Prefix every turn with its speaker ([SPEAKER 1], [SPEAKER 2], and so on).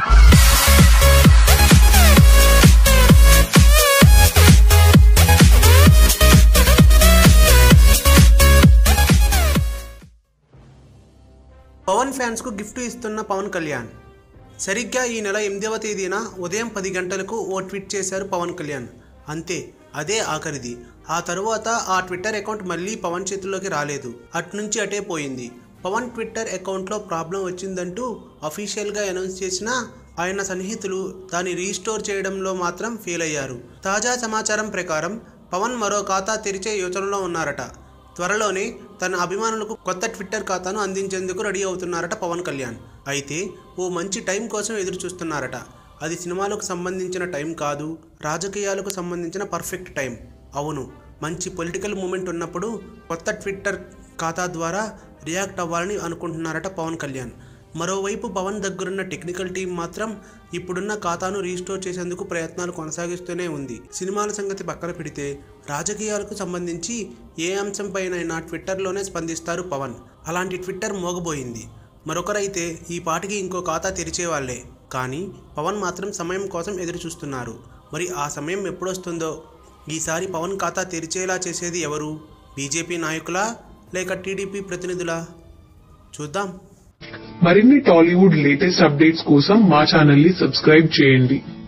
[SPEAKER 1] Pawan fans కు gift ఇస్తున్న పవన్ కళ్యాణ్. సరిగ్గా ఈ నెల 8వ తేదీన ఉదయం 10 గంటలకు ఓ ట్వీట్ చేశారు పవన్ కళ్యాణ్. అంతే, అదే ఆఖరిది. ఆ తరువాత ఆ ట్విట్టర్ అకౌంట్ మళ్ళీ పవన్ చేతుల్లోకి రాలేదు. అట్నుంచి అటే పోయింది. పవన్ ట్విట్టర్ అకౌంట్లో ప్రాబ్లం వచ్చిందంటూ అఫీషియల్గా అనౌన్స్ చేసినా ఆయన సన్నిహితులు దాన్ని రీస్టోర్ చేయడంలో మాత్రం ఫెయిల్ అయ్యారు. తాజా సమాచారం ప్రకారం పవన్ మరో ఖాతా తెరిచే యోచనలో ఉన్నారట. త్వరలోనే తన అభిమానులకు కొత్త ట్విట్టర్ ఖాతాను అందించేందుకు రెడీ అవుతున్నారట పవన్ కళ్యాణ్. అయితే ఓ మంచి టైం కోసం ఎదురు చూస్తున్నారట. అది సినిమాలకు సంబంధించిన టైం కాదు, రాజకీయాలకు సంబంధించిన పర్ఫెక్ట్ టైం. అవును, మంచి పొలిటికల్ మూమెంట్ ఉన్నప్పుడు కొత్త ట్విట్టర్ ఖాతా ద్వారా రియాక్ట్ అవ్వాలని అనుకుంటున్నారట పవన్ కళ్యాణ్. మరోవైపు పవన్ దగ్గరున్న టెక్నికల్ టీం మాత్రం ఇప్పుడున్న ఖాతాను రీస్టోర్ చేసేందుకు ప్రయత్నాలు కొనసాగిస్తూనే ఉంది. సినిమాల సంగతి పక్కన పెడితే రాజకీయాలకు సంబంధించి ఏ అంశంపైనైనా ట్విట్టర్లోనే స్పందిస్తారు పవన్. అలాంటి ట్విట్టర్ మోగబోయింది. మరొకరైతే ఈ పాటికి ఇంకో ఖాతా తెరిచేవాళ్లే. కానీ పవన్ మాత్రం సమయం కోసం ఎదురు చూస్తున్నారు. మరి ఆ సమయం ఎప్పుడొస్తుందో? ఈసారి పవన్ ఖాతా తెరిచేలా చేసేది ఎవరు? బీజేపీ నాయకులా లేక టీడీపీ ప్రతినిధులా? చూద్దాం.
[SPEAKER 2] మరిన్ని టాలీవుడ్ లేటెస్ట్ అప్డేట్స్ కోసం మా ఛానల్ ని సబ్స్క్రైబ్ చేయండి.